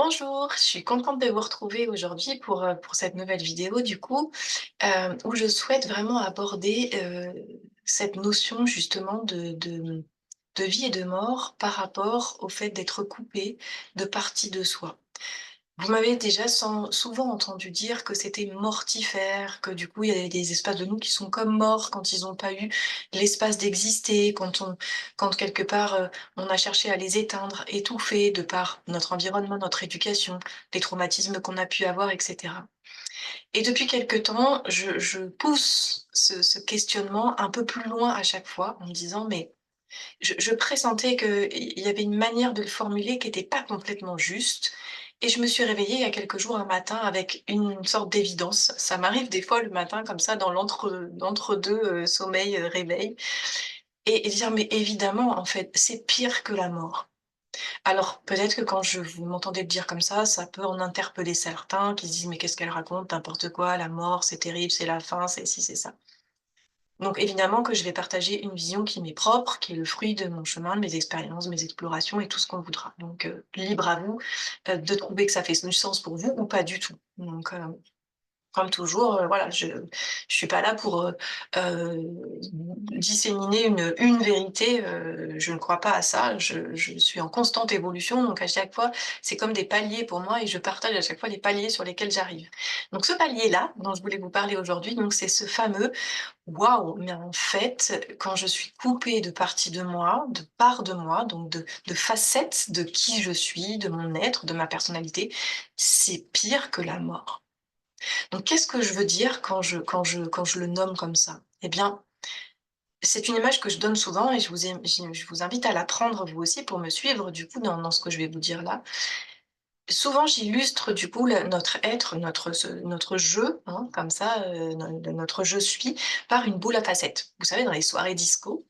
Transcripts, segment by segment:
Bonjour, je suis contente de vous retrouver aujourd'hui pour cette nouvelle vidéo du coup, où je souhaite vraiment aborder, cette notion justement de vie et de mort par rapport au fait d'être coupé de parties de soi. Vous m'avez déjà souvent entendu dire que c'était mortifère, que du coup, il y avait des espaces de nous qui sont comme morts quand ils n'ont pas eu l'espace d'exister, quand quelque part, on a cherché à les éteindre, étouffer de par notre environnement, notre éducation, les traumatismes qu'on a pu avoir, et cetera. Et depuis quelque temps, je pousse ce questionnement un peu plus loin à chaque fois en me disant: «Mais» je pressentais qu'il y avait une manière de le formuler qui était pas complètement juste et je me suis réveillée il y a quelques jours un matin avec une sorte d'évidence. Ça m'arrive des fois le matin comme ça dans l'entre-deux, sommeil, réveil et dire: «Mais évidemment, en fait, c'est pire que la mort». Alors peut-être que quand je vous m'entendez le dire comme ça peut en interpeller certains qui se disent: «Mais qu'est-ce qu'elle raconte? N'importe quoi, la mort, c'est terrible, c'est la fin, c'est ci, c'est ça». Donc évidemment que je vais partager une vision qui m'est propre, qui est le fruit de mon chemin, de mes expériences, de mes explorations et tout ce qu'on voudra. Donc libre à vous, de trouver que ça fait du sens pour vous ou pas du tout. Donc comme toujours, voilà, je suis pas là pour, disséminer une vérité, je ne crois pas à ça. Je suis en constante évolution, donc à chaque fois, c'est comme des paliers pour moi et je partage à chaque fois les paliers sur lesquels j'arrive. Donc ce palier-là, dont je voulais vous parler aujourd'hui, donc c'est ce fameux: «Waouh, mais en fait, quand je suis coupée de parties de moi, de parts de moi, donc de facettes de qui je suis, de mon être, de ma personnalité, c'est pire que la mort». Donc qu'est-ce que je veux dire quand je le nomme comme ça? Eh bien, c'est une image que je donne souvent et je vous invite à la prendre vous aussi pour me suivre du coup dans ce que je vais vous dire là. Souvent, j'illustre du coup notre être, notre jeu, hein, comme ça, notre je suis, par une boule à facettes. Vous savez, dans les soirées disco,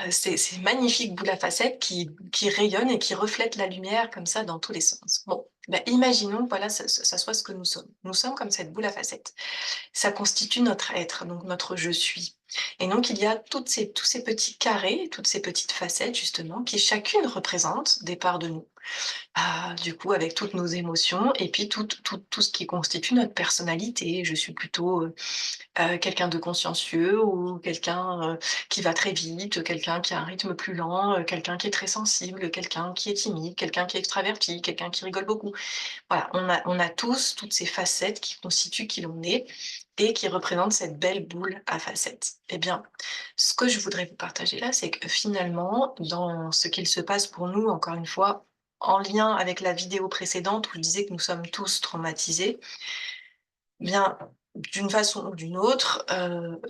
ces magnifiques boules à facettes qui rayonnent et qui reflètent la lumière comme ça dans tous les sens. Bon, bah, imaginons, voilà, ça soit ce que nous sommes. Nous sommes comme cette boule à facettes. Ça constitue notre être, donc notre je suis. Et donc il y a tous ces petits carrés, toutes ces petites facettes justement, qui chacune représente des parts de nous. Ah, du coup, avec toutes nos émotions et puis tout ce qui constitue notre personnalité. Je suis plutôt, quelqu'un de consciencieux ou quelqu'un, qui va très vite, quelqu'un qui a un rythme plus lent, quelqu'un qui est très sensible, quelqu'un qui est timide, quelqu'un qui est extraverti, quelqu'un qui rigole beaucoup. Voilà, on a tous toutes ces facettes qui constituent qui l'on est et qui représentent cette belle boule à facettes. Eh bien, ce que je voudrais vous partager là, c'est que finalement, dans ce qu'il se passe pour nous, encore une fois, en lien avec la vidéo précédente où je disais que nous sommes tous traumatisés, bien, d'une façon ou d'une autre,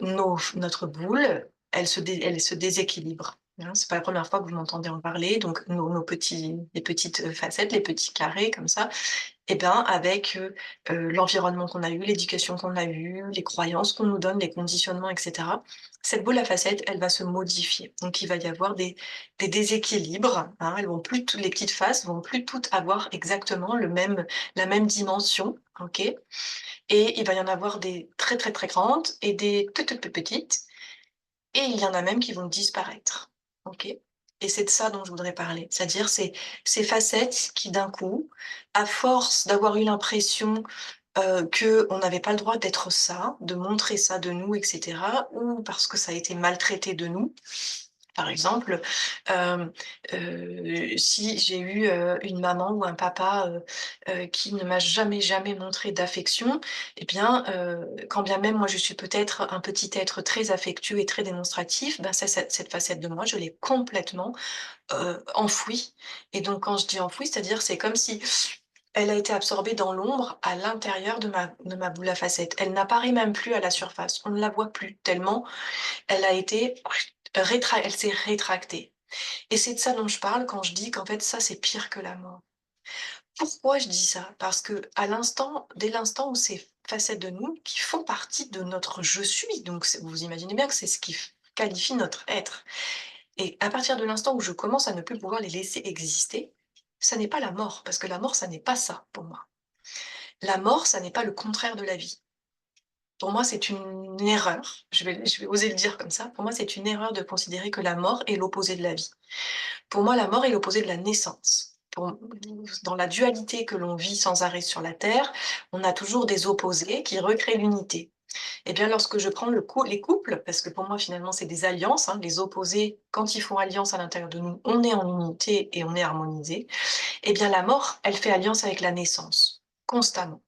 notre boule, elle se déséquilibre, hein. C'est pas la première fois que vous m'entendez en parler, donc les petites, facettes, les petits carrés comme ça, et ben, avec, l'environnement qu'on a eu, l'éducation qu'on a eue, les croyances qu'on nous donne, les conditionnements et cetera, cette boule à facettes, elle va se modifier. Donc il va y avoir des déséquilibres, hein, elles vont plus toutes les petites faces vont plus toutes avoir exactement la même dimension, OK? Et il va y en avoir des très, très, très grandes et des toutes petites et il y en a même qui vont disparaître. OK? Et c'est de ça dont je voudrais parler. C'est-à-dire ces facettes qui d'un coup, à force d'avoir eu l'impression, qu'on n'avait pas le droit d'être ça, de montrer ça de nous et cetera, ou parce que ça a été maltraité de nous, par exemple, hem, si j'ai eu, une maman ou un papa, qui ne m'a jamais, jamais montré d'affection, eh bien, quand bien même moi je suis peut-être un petit être très affectueux et très démonstratif, ben, cette facette de moi, je l'ai complètement, enfouie et donc quand je dis enfouie, c'est-à-dire c'est comme si elle a été absorbée dans l'ombre à l'intérieur de ma boule à facettes. Elle n'apparaît même plus à la surface. On ne la voit plus tellement elle a été elle s'est rétractée et c'est de ça dont je parle quand je dis qu'en fait ça, c'est pire que la mort. Pourquoi je dis ça? Parce que à l'instant dès l'instant où ces facettes de nous qui font partie de notre «je suis», donc vous imaginez bien que c'est ce qui qualifie notre être et à partir de l'instant où je commence à ne plus pouvoir les laisser exister, ça n'est pas la mort, parce que la mort, ça n'est pas ça pour moi. La mort, ça n'est pas le contraire de la vie. Pour moi, c'est une erreur, je vais oser le dire comme ça, pour moi, c'est une erreur de considérer que la mort est l'opposé de la vie. Pour moi, la mort est l'opposé de la naissance. pour dans la dualité que l'on vit sans arrêt sur la terre, on a toujours des opposés qui recréent l'unité. Et bien, lorsque je prends les couples, parce que pour moi, finalement, c'est des alliances, hein, les opposés, quand ils font alliance à l'intérieur de nous, on est en unité et on est harmonisé. Eh bien, la mort, elle fait alliance avec la naissance, constamment.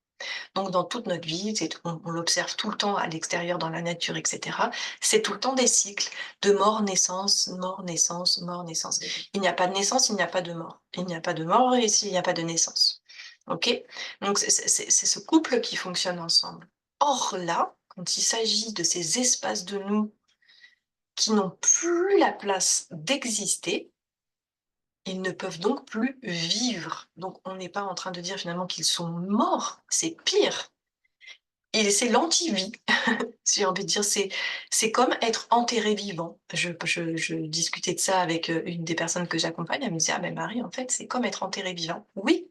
Donc dans toute notre vie, on l'observe tout le temps à l'extérieur, dans la nature, et cetera. C'est tout le temps des cycles de mort, naissance, mort, naissance, mort, naissance. Il n'y a pas de naissance, il n'y a pas de mort. Il n'y a pas de mort et s'il n'y a pas de naissance. OK? Donc c'est ce couple qui fonctionne ensemble. Or là, quand il s'agit de ces espaces de nous qui n'ont plus la place d'exister, ils ne peuvent donc plus vivre. Donc on n'est pas en train de dire finalement qu'ils sont morts, c'est pire. Et c'est l'anti-vie, si j'ai envie de dire, c'est comme être enterré vivant. Je discutais de ça avec, une des personnes que j'accompagne, elle me disait: «Ah mais Marie, en fait, c'est comme être enterré vivant». Oui,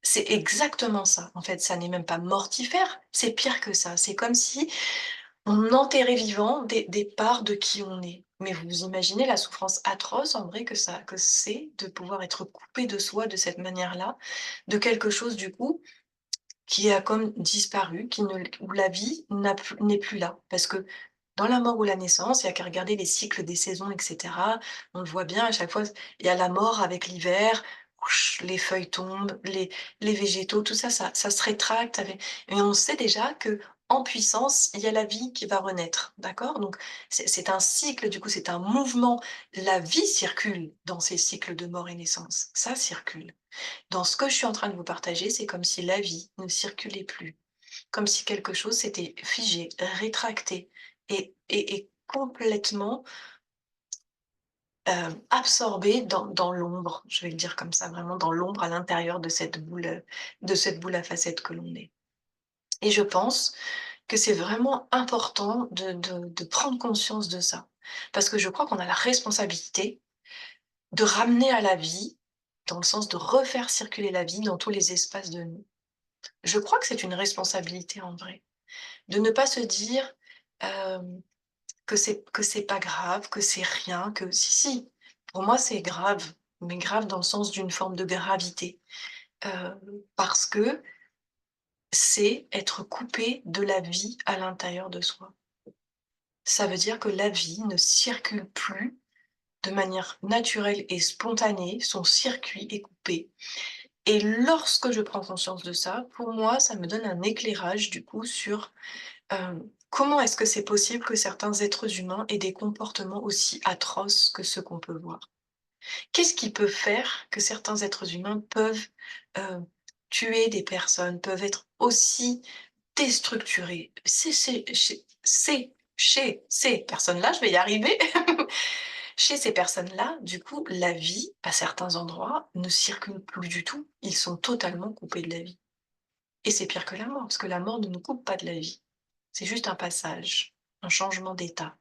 c'est exactement ça. En fait, ça n'est même pas mortifère, c'est pire que ça. C'est comme si on enterrait vivant des parts de qui on est. Mais vous imaginez la souffrance atroce en vrai que c'est de pouvoir être coupé de soi de cette manière-là, de quelque chose du coup qui a comme disparu, qui ne où la vie n'est plus là. Parce que dans la mort ou la naissance, il y a qu'à regarder les cycles des saisons et cetera. On le voit bien à chaque fois, il y a la mort avec l'hiver, les feuilles tombent, les végétaux, tout ça, ça se rétracte avec et on sait déjà que en puissance, il y a la vie qui va renaître, d'accord? Donc c'est un cycle, du coup, c'est un mouvement. La vie circule dans ces cycles de mort et naissance, ça circule. Dans ce que je suis en train de vous partager, c'est comme si la vie ne circulait plus, comme si quelque chose s'était figé, rétracté et complètement, absorbé dans l'ombre, je vais le dire comme ça, vraiment dans l'ombre à l'intérieur de cette boule à facettes que l'on est. Et je pense que c'est vraiment important de prendre conscience de ça. Parce que je crois qu'on a la responsabilité de ramener à la vie, dans le sens de refaire circuler la vie dans tous les espaces de nous. Je crois que c'est une responsabilité en vrai, de ne pas se dire, hem, que c'est pas grave, que c'est rien, que si, pour moi c'est grave, mais grave dans le sens d'une forme de gravité, parce que c'est être coupé de la vie à l'intérieur de soi. Ça veut dire que la vie ne circule plus de manière naturelle et spontanée, son circuit est coupé et lorsque je prends conscience de ça, pour moi, ça me donne un éclairage du coup sur comment est-ce que c'est possible que certains êtres humains aient des comportements aussi atroces que ceux qu'on peut voir? Qu'est-ce qui peut faire que certains êtres humains peuvent, heu, tuer des personnes, peuvent être aussi déstructurés? Chez ces personnes-là, je vais y arriver, chez ces personnes-là, du coup, la vie, à certains endroits, ne circule plus du tout. Ils sont totalement coupés de la vie et c'est pire que la mort, parce que la mort ne nous coupe pas de la vie. C'est juste un passage, un changement d'état,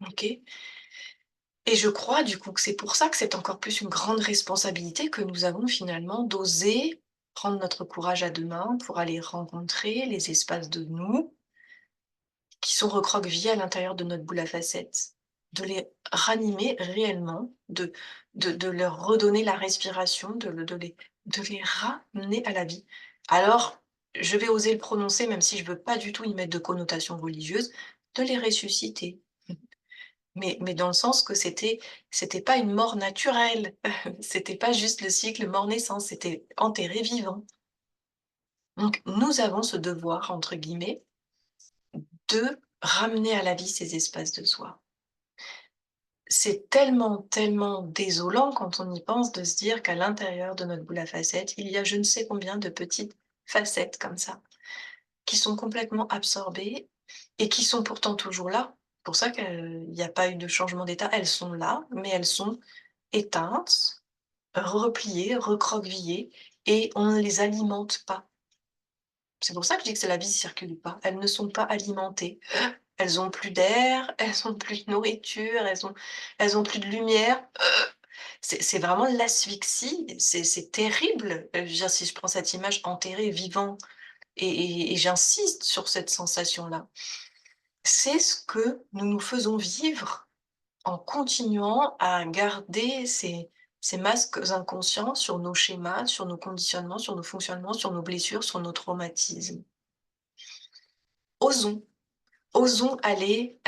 OK? Et je crois du coup que c'est pour ça que c'est encore plus une grande responsabilité que nous avons finalement d'oser prendre notre courage à 2 mains pour aller rencontrer les espaces de nous qui sont recroquevillés à l'intérieur de notre boule à facettes. De les ranimer réellement, de leur redonner la respiration, de les ramener à la vie. Alors, je vais oser le prononcer même si je veux pas du tout y mettre de connotation religieuse, de les ressusciter. Mais dans le sens que c'était pas une mort naturelle, c'était pas juste le cycle mort-naissance, c'était enterré vivant. Donc nous avons ce «devoir» entre guillemets de ramener à la vie ces espaces de soi. C'est tellement, tellement désolant quand on y pense de se dire qu'à l'intérieur de notre boule à facettes, il y a je ne sais combien de petites facettes comme ça, qui sont complètement absorbées et qui sont pourtant toujours là. C'est pour ça qu'il n'y a pas eu de changement d'état. Elles sont là, mais elles sont éteintes, repliées, recroquevillées et on ne les alimente pas. C'est pour ça que je dis que la vie ne circule pas. Elles ne sont pas alimentées. Elles ont plus d'air, elles ont plus de nourriture, elles ont plus de lumière. C'est vraiment l'asphyxie, c'est terrible. Je veux dire, si je prends cette image enterré, vivant et j'insiste sur cette sensation-là. C'est ce que nous nous faisons vivre en continuant à garder ces masques inconscients sur nos schémas, sur nos conditionnements, sur nos fonctionnements, sur nos blessures, sur nos traumatismes. Osons, osons aller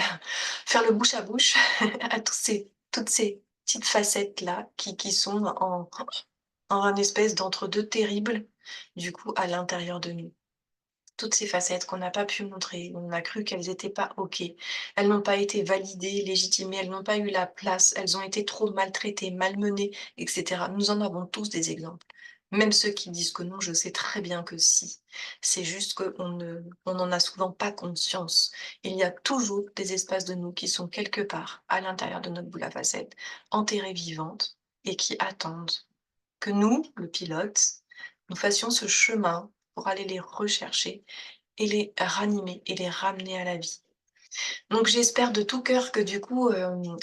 faire le bouche à bouche à toutes ces petites facettes-là qui sont en un espèce d'entre-deux terrible, du coup, à l'intérieur de nous. Toutes ces facettes qu'on n'a pas pu montrer, on a cru qu'elles étaient pas OK. Elles n'ont pas été validées, légitimées, elles n'ont pas eu la place, elles ont été trop maltraitées, malmenées, et cetera. Nous en avons tous des exemples. Même ceux qui disent que non, je sais très bien que si. C'est juste on n'en a souvent pas conscience. Il y a toujours des espaces de nous qui sont quelque part à l'intérieur de notre boule à facettes, enterrées vivantes et qui attendent que nous, le pilote, nous fassions ce chemin pour aller les rechercher et les ranimer et les ramener à la vie. Donc j'espère de tout cœur que du coup,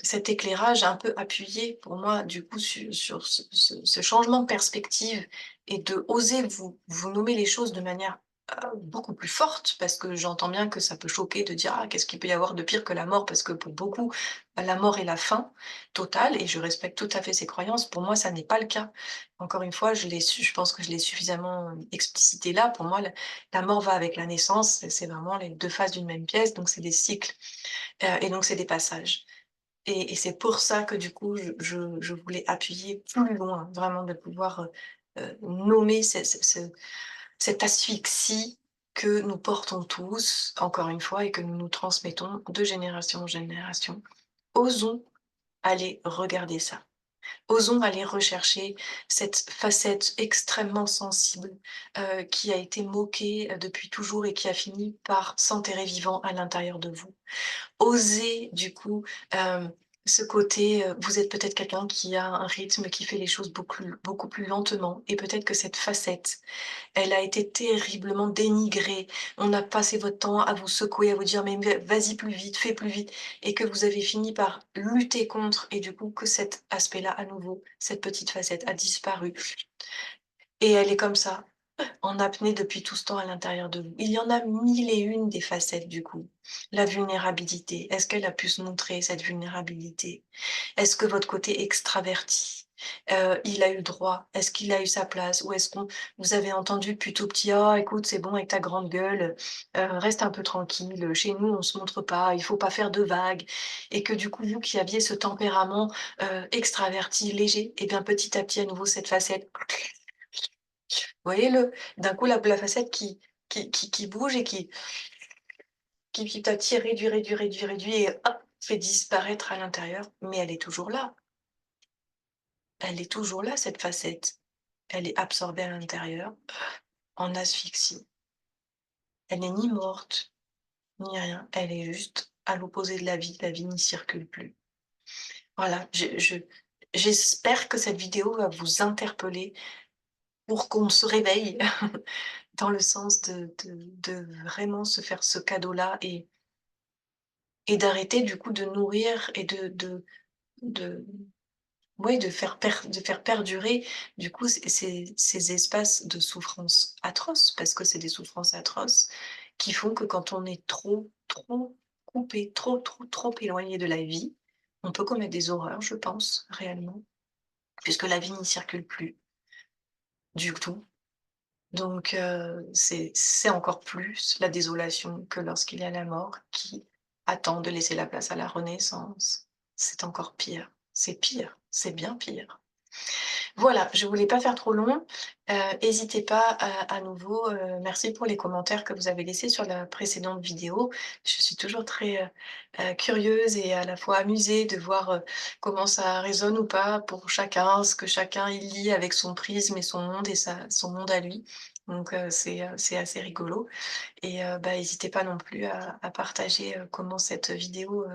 cet éclairage un peu appuyé pour moi du coup sur ce changement de perspective et de oser vous nommer les choses de manière, beaucoup plus forte parce que j'entends bien que ça peut choquer de dire: «Ah qu'est-ce qu'il peut y avoir de pire que la mort?» parce que pour beaucoup, bah, la mort est la fin totale et je respecte tout à fait ces croyances. Pour moi, ça n'est pas le cas. Encore une fois, je pense que je l'ai suffisamment, explicité là. Pour moi, la mort va avec la naissance, c'est vraiment les 2 faces d'une même pièce, donc c'est des cycles. Et donc c'est des passages et c'est pour ça que du coup je voulais appuyer plus loin, vraiment de pouvoir, nommer cette asphyxie que nous portons tous, encore une fois, et que nous nous transmettons de génération en génération. Osons aller regarder ça. Osons aller rechercher cette facette extrêmement sensible, qui a été moquée, depuis toujours et qui a fini par s'enterrer vivant à l'intérieur de vous. Oser du coup, ce côté, vous êtes peut-être quelqu'un qui a un rythme, qui fait les choses beaucoup plus lentement et peut-être que cette facette, elle a été terriblement dénigrée. On a passé votre temps à vous secouer, à vous dire: «Mais vas-y plus vite, fais plus vite» et que vous avez fini par lutter contre et du coup que cet aspect-là, à nouveau, cette petite facette a disparu et elle est comme ça, en apnée depuis tout ce temps à l'intérieur de vous. Il y en a mille et une des facettes du coup. La vulnérabilité, est-ce qu'elle a pu se montrer cette vulnérabilité? Est-ce que votre côté extraverti, il a eu le droit? Est-ce qu'il a eu sa place? Ou est-ce qu'on vous avez entendu depuis tout petit: «Ah écoute, c'est bon avec ta grande gueule, reste un peu tranquille, chez nous on se montre pas, il faut pas faire de vagues» et que du coup vous qui aviez ce tempérament, extraverti, léger et bien petit à petit à nouveau cette facette voyez le d'un coup la facette qui bouge et qui petit à petit réduit, réduit, réduit, réduit et hop, fait disparaître à l'intérieur, mais elle est toujours là. Elle est toujours là cette facette. Elle est absorbée à l'intérieur, en asphyxie. Elle n'est ni morte, ni rien, elle est juste à l'opposé de la vie n'y circule plus. Voilà, j'espère que cette vidéo va vous interpeller pour qu'on se réveille dans le sens de vraiment se faire ce cadeau-là et d'arrêter du coup de nourrir et de ouais, de faire perdurer du coup ces espaces de souffrance atroces, parce que c'est des souffrances atroces qui font que quand on est trop coupé, trop éloigné de la vie, on peut commettre des horreurs, je pense, réellement, puisque la vie n'y circule plus du tout. Donc c'est encore plus la désolation que lorsqu'il y a la mort qui attend de laisser la place à la renaissance. C'est encore pire, c'est bien pire. Voilà, je voulais pas faire trop long. Hésitez pas à nouveau, merci pour les commentaires que vous avez laissés sur la précédente vidéo. Je suis toujours très, curieuse et à la fois amusée de voir, comment ça résonne ou pas pour chacun, ce que chacun y lit avec son prisme et son monde et son monde à lui. Donc c'est assez rigolo et bah, hésitez pas non plus à partager, comment cette vidéo,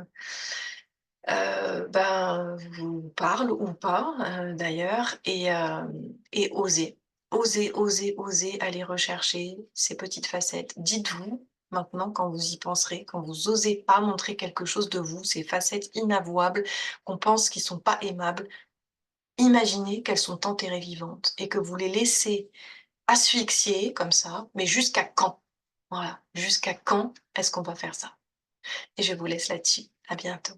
ben, vous parle ou pas, d'ailleurs et osez. Osez aller rechercher ces petites facettes. Dites-vous, maintenant, quand vous y penserez, quand vous osez pas montrer quelque chose de vous, ces facettes inavouables qu'on pense qui sont pas aimables, imaginez qu'elles sont enterrées vivantes et que vous les laissez asphyxier comme ça, mais jusqu'à quand? Voilà, jusqu'à quand est-ce qu'on va faire ça? Et je vous laisse là-dessus. À bientôt.